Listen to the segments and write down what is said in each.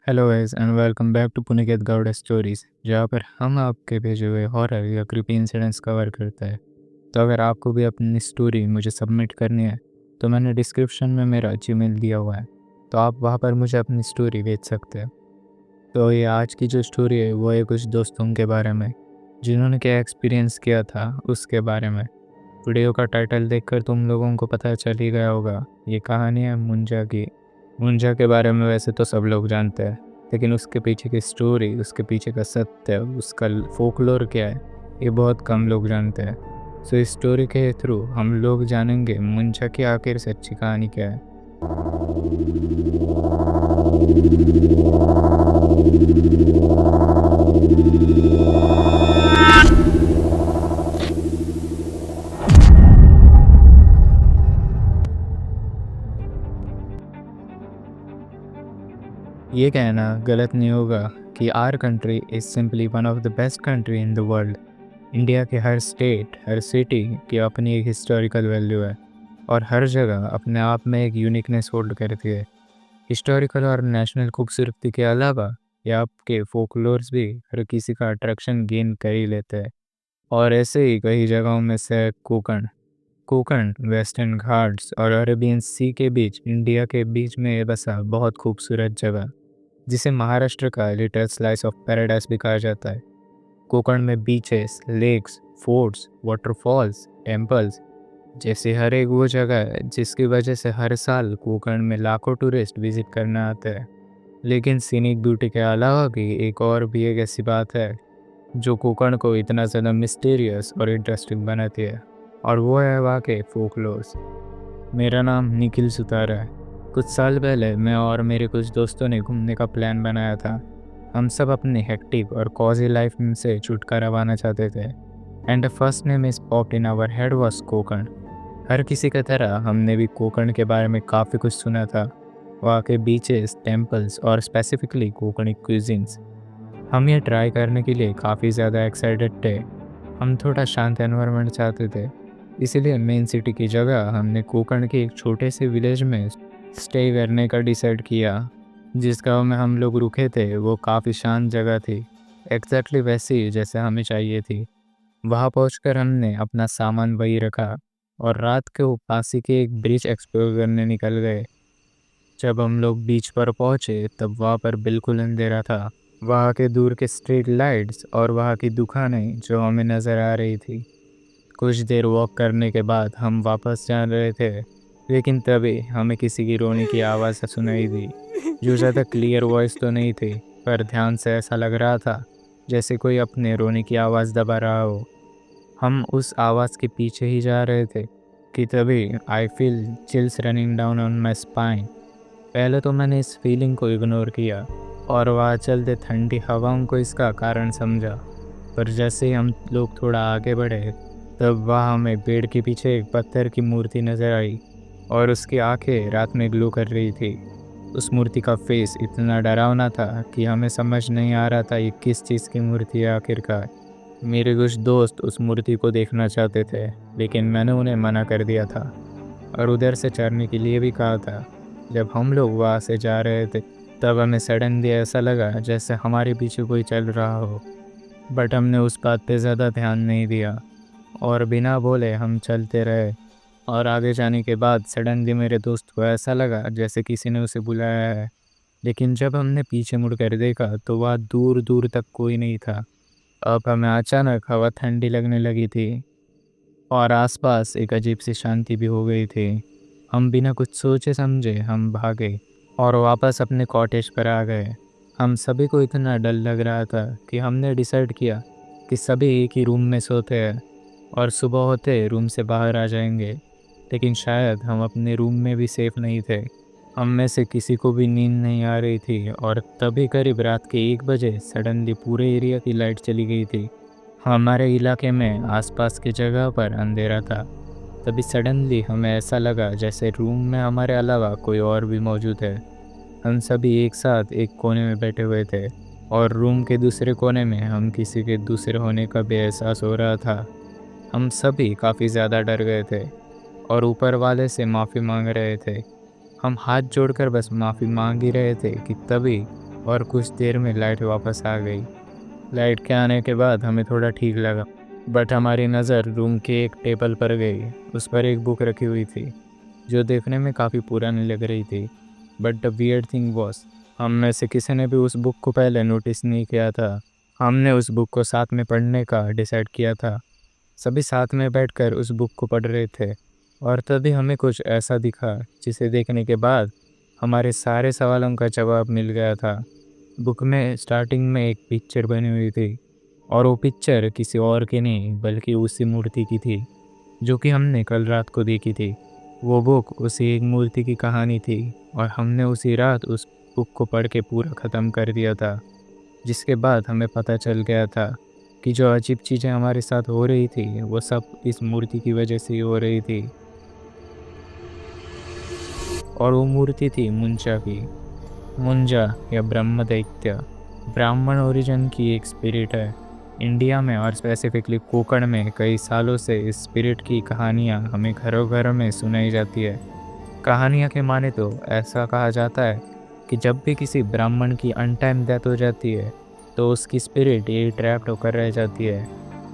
Hello guys and welcome back to Puniket Gaur stories, जहाँ पर हम आपके भेजे हुए हॉरर या क्रीपी इंसिडेंट्स कवर करते हैं। तो अगर आपको भी अपनी स्टोरी मुझे सबमिट करनी है तो मैंने डिस्क्रिप्शन में मेरा जीमेल दिया हुआ है, तो आप वहाँ पर मुझे अपनी स्टोरी भेज सकते हैं। तो ये आज की जो स्टोरी है वो है कुछ दोस्तों के बारे में जिन्होंने क्या एक्सपीरियंस किया था उसके बारे में। वीडियो का टाइटल देखकर तुम लोगों को पता चल ही गया होगा, ये कहानी है मुंजा की। मुंजा के बारे में वैसे तो सब लोग जानते हैं, लेकिन उसके पीछे की स्टोरी, उसके पीछे का सत्य, उसका फोकलोर क्या है, ये बहुत कम लोग जानते हैं। सो इस स्टोरी के थ्रू हम लोग जानेंगे मुंजा की आखिर सच्ची कहानी क्या है। ये कहना गलत नहीं होगा कि our country is simply one of the best country in the world. India के हर स्टेट, हर सिटी की अपनी एक हिस्टोरिकल वैल्यू है और हर जगह अपने आप में एक यूनिकनेस होल्ड करती है। हिस्टोरिकल और नेशनल खूबसूरती के अलावा ये आपके फोकलोर्स भी हर किसी का अट्रैक्शन गेन कर ही लेते हैं। और ऐसे ही कई जगहों में से कोकण कोकण वेस्टर्न घाट्स और अरेबियन सी के बीच, इंडिया के बीच में बसा बहुत खूबसूरत जगह जिसे महाराष्ट्र का लिटिल स्लाइस ऑफ पैराडाइस भी कहा जाता है। कोकण में beaches, lakes, forts, waterfalls, temples जैसे हर एक वो जगह है जिसकी वजह से हर साल कोकण में लाखों टूरिस्ट विजिट करने आते हैं। लेकिन सीनिक ब्यूटी के अलावा भी एक ऐसी बात है जो कोकण को इतना ज़्यादा मिस्टीरियस और इंटरेस्टिंग बनाती है, और वो है वहाँ के फोकलोर्स। मेरा नाम निखिल सुतार है। कुछ साल पहले मैं और मेरे कुछ दोस्तों ने घूमने का प्लान बनाया था। हम सब अपनी हेक्टिक और कॉजी लाइफ से छुटकारा पाना चाहते थे, and the first name is popped in our head was Konkan. हर किसी की तरह हमने भी कोकण के बारे में काफ़ी कुछ सुना था, वहाँ के बीचेस, टेम्पल्स और स्पेसिफिकली कोकणी क्यूजिन्स। हम ये ट्राई करने के लिए काफ़ी ज़्यादा एक्साइटेड थे। हम थोड़ा शांत एनवायरनमेंट चाहते थे, इसीलिए मेन सिटी की जगह हमने कोकण के एक छोटे से विलेज में स्टे करने का डिसाइड किया। जिस गांव में हम लोग रुके थे वो काफ़ी शांत जगह थी, एग्जैक्टली वैसी जैसे हमें चाहिए थी। वहाँ पहुंचकर हमने अपना सामान वही रखा और रात को पासी के एक ब्रिज एक्सप्लोर करने निकल गए। जब हम लोग बीच पर पहुंचे तब वहाँ पर बिल्कुल अंधेरा था। वहाँ के दूर के स्ट्रीट लाइट्स और वहाँ की दुकानें जो हमें नज़र आ रही थी। कुछ देर वॉक करने के बाद हम वापस जा रहे थे, लेकिन तभी हमें किसी की रोने की आवाज़ सुनाई दी। जो ज़्यादा क्लियर वॉइस तो नहीं थी, पर ध्यान से ऐसा लग रहा था जैसे कोई अपने रोने की आवाज़ दबा रहा हो। हम उस आवाज़ के पीछे ही जा रहे थे कि तभी I feel chills running down on my spine. पहले तो मैंने इस फीलिंग को इग्नोर किया और वहाँ चलते ठंडी हवाओं को इसका कारण समझा। पर जैसे ही हम लोग थोड़ा आगे बढ़े तब वहाँ हमें पेड़ के पीछे एक पत्थर की मूर्ति नज़र आई और उसकी आंखें रात में ग्लो कर रही थी। उस मूर्ति का फेस इतना डरावना था कि हमें समझ नहीं आ रहा था ये किस चीज़ की मूर्ति है आखिरकार। मेरे कुछ दोस्त उस मूर्ति को देखना चाहते थे, लेकिन मैंने उन्हें मना कर दिया था और उधर से चढ़ने के लिए भी कहा था। जब हम लोग वहाँ से जा रहे थे तब हमें सडनली ऐसा लगा जैसे हमारे पीछे कोई चल रहा हो, बट हमने उस बात पे ज़्यादा ध्यान नहीं दिया और बिना बोले हम चलते रहे। और आगे जाने के बाद सडनली मेरे दोस्त को ऐसा लगा जैसे किसी ने उसे बुलाया है, लेकिन जब हमने पीछे मुड़कर देखा तो वहाँ दूर दूर तक कोई नहीं था। अब हमें अचानक हवा ठंडी लगने लगी थी और आसपास एक अजीब सी शांति भी हो गई थी। हम बिना कुछ सोचे समझे हम भागे और वापस अपने कॉटेज पर आ गए। हम सभी को इतना डर लग रहा था कि हमने डिसाइड किया कि सभी एक ही रूम में सोते हैं और सुबह होते रूम से बाहर आ जाएंगे। लेकिन शायद हम अपने रूम में भी सेफ नहीं थे। हम में से किसी को भी नींद नहीं आ रही थी और तभी करीब रात के 1 बजे सडनली पूरे एरिया की लाइट चली गई थी। हमारे इलाके में आसपास की जगह पर अंधेरा था। तभी सडनली हमें ऐसा लगा जैसे रूम में हमारे अलावा कोई और भी मौजूद है। हम सभी एक साथ एक कोने में बैठे हुए थे और रूम के दूसरे कोने में हम किसी के दूसरे होने का भी एहसास हो रहा था। हम सभी काफ़ी ज़्यादा डर गए थे और ऊपर वाले से माफ़ी मांग रहे थे। हम हाथ जोड़कर बस माफ़ी मांग ही रहे थे कि तभी और कुछ देर में लाइट वापस आ गई। लाइट के आने के बाद हमें थोड़ा ठीक लगा, बट हमारी नज़र रूम के एक टेबल पर गई। उस पर एक बुक रखी हुई थी जो देखने में काफ़ी पुरानी लग रही थी। But the weird thing was, हम में से किसी ने भी उस बुक को पहले नोटिस नहीं किया था। हमने उस बुक को साथ में पढ़ने का डिसाइड किया था। सभी साथ में बैठकर उस बुक को पढ़ रहे थे और तभी हमें कुछ ऐसा दिखा जिसे देखने के बाद हमारे सारे सवालों का जवाब मिल गया था। बुक में स्टार्टिंग में एक पिक्चर बनी हुई थी और वो पिक्चर किसी और की नहीं बल्कि उसी मूर्ति की थी जो कि हमने कल रात को देखी थी। वो बुक उसी एक मूर्ति की कहानी थी और हमने उसी रात उस बुक को पढ़ के पूरा ख़त्म कर दिया था। जिसके बाद हमें पता चल गया था कि जो अजीब चीज़ें हमारे साथ हो रही थी वो सब इस मूर्ति की वजह से ही हो रही थी। और वो मूर्ति थी मुंजा की। मुंजा या ब्रह्म दैत्य ब्राह्मण ओरिजिन की एक स्पिरिट है। इंडिया में और स्पेसिफिकली कोंकण में कई सालों से इस स्पिरिट की कहानियाँ हमें घरों घरों में सुनाई जाती है। कहानियाँ के माने तो ऐसा कहा जाता है कि जब भी किसी ब्राह्मण की अनटाइम डेथ हो जाती है तो उसकी स्पिरिट ये ट्रैप्ड होकर रह जाती है।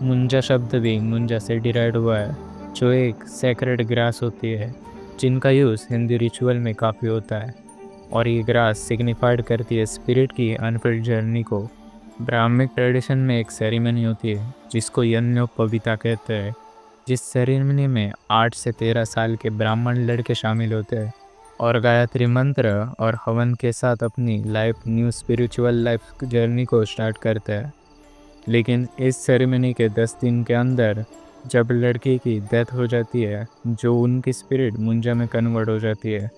मुंजा शब्द भी मुंजा से डिराइव हुआ है जो एक सेक्रेड ग्रास होती है जिनका यूज़ हिंदू रिचुअल में काफ़ी होता है। और ये ग्रास सिग्निफाइड करती है स्पिरिट की अनफिल्ड जर्नी को। ब्राह्मिक ट्रेडिशन में एक सेरेमनी होती है जिसको यज्ञोपवीता कहते हैं, जिस सेरेमनी में 8 से 13 साल के ब्राह्मण लड़के शामिल होते हैं और गायत्री मंत्र और हवन के साथ अपनी न्यू स्पिरिचुअल लाइफ जर्नी को स्टार्ट करते हैं। लेकिन इस सेरेमनी के 10 दिन के अंदर जब लड़की की डेथ हो जाती है जो उनकी स्पिरिट मुंजा में कन्वर्ट हो जाती है।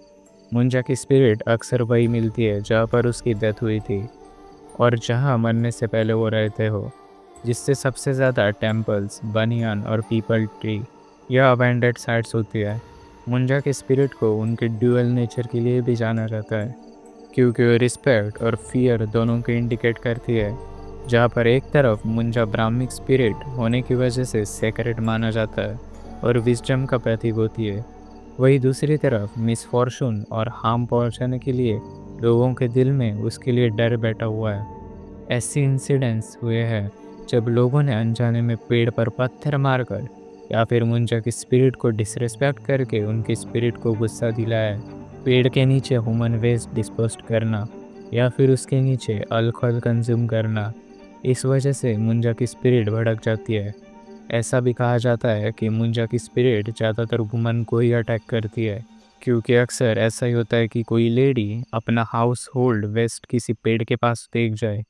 मुंजा की स्पिरिट अक्सर वही मिलती है जहाँ पर उसकी डेथ हुई थी और जहाँ मरने से पहले वो रहते हो, जिससे सबसे ज़्यादा टेम्पल्स, बनियान और पीपल ट्री या अबैंडेड साइट्स होती है। मुंजा के स्पिरिट को उनके ड्यूअल नेचर के लिए भी जाना जाता है क्योंकि वो रिस्पेक्ट और फियर दोनों को इंडिकेट करती है। जहाँ पर एक तरफ मुंजा ब्राह्मिक स्पिरिट होने की वजह से सेक्रेट माना जाता है और विजडम का प्रतीक होती है, वही दूसरी तरफ मिसफॉर्चून और हार्म पहुंचाने के लिए लोगों के दिल में उसके लिए डर बैठा हुआ है। ऐसे इंसिडेंट्स हुए हैं जब लोगों ने अनजाने में पेड़ पर पत्थर मारकर या फिर मुंजा की स्पिरिट को डिसरिस्पेक्ट करके उनकी स्पिरिट को गुस्सा दिलाया है। पेड़ के नीचे ह्यूमन वेस्ट डिस्पोज करना या फिर उसके नीचे अल्कोहल कंज्यूम करना, इस वजह से मुंजा की स्पिरिट भड़क जाती है। ऐसा भी कहा जाता है कि मुंजा की स्पिरिट ज़्यादातर वुमन को ही अटैक करती है क्योंकि अक्सर ऐसा ही होता है कि कोई लेडी अपना हाउस होल्ड वेस्ट किसी पेड़ के पास देख जाए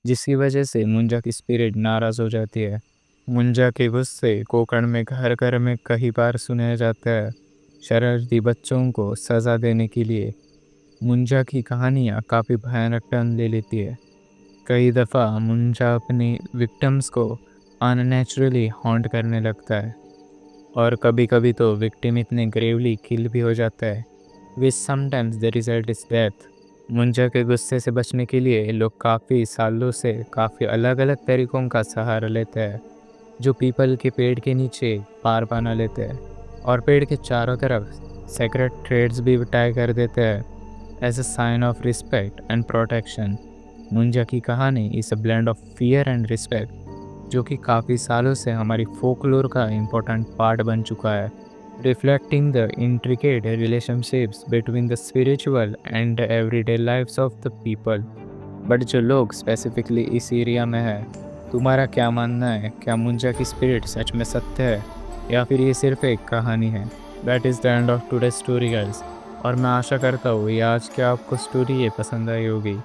जिसकी वजह से मुंजा की स्पिरिट नाराज़ हो जाती है। मुंजा के गुस्से कोंकण में घर घर में कई बार सुना जाता है। शरारती बच्चों को सज़ा देने के लिए मुंजा की कहानियाँ काफ़ी भयानक टर्न ले लेती है। कई दफ़ा मुंजा अपनी विक्टिम्स को अननेचुरली हॉन्ट करने लगता है और कभी कभी तो विक्टिम इतने ग्रेवली किल भी हो जाता है which sometimes the result is death. Munja के गुस्से से बचने के लिए लोग काफ़ी सालों से काफ़ी अलग अलग तरीक़ों का सहारा लेते हैं जो पीपल के पेड़ के नीचे पार बना लेते हैं और पेड़ के चारों तरफ सेक्रेट थ्रेड्स भी टाई कर देते हैं as a sign of respect and protection. Munja की कहानी is a blend of fear and respect जो कि काफ़ी सालों से हमारी फोकलोर का इम्पोर्टेंट पार्ट बन चुका है, reflecting the intricate relationships between the spiritual and the everyday lifes of the people. But जो लोग स्पेसिफिकली इस एरिया में है, तुम्हारा क्या मानना है? क्या मुंजा की स्पिरिट सच में सत्य है या फिर ये सिर्फ एक कहानी है? That is the end of today story guys. और मैं आशा करता हूँ ये आज की आपको स्टोरी ये पसंद आई होगी।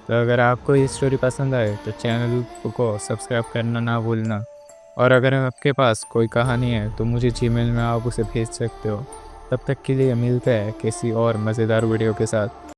तो अगर आपको ये स्टोरी पसंद आए तो चैनल को सब्सक्राइब करना ना भूलना। और अगर आपके पास कोई कहानी है तो मुझे जीमेल में आप उसे भेज सकते हो। तब तक के लिए मिलते हैं किसी और मज़ेदार वीडियो के साथ।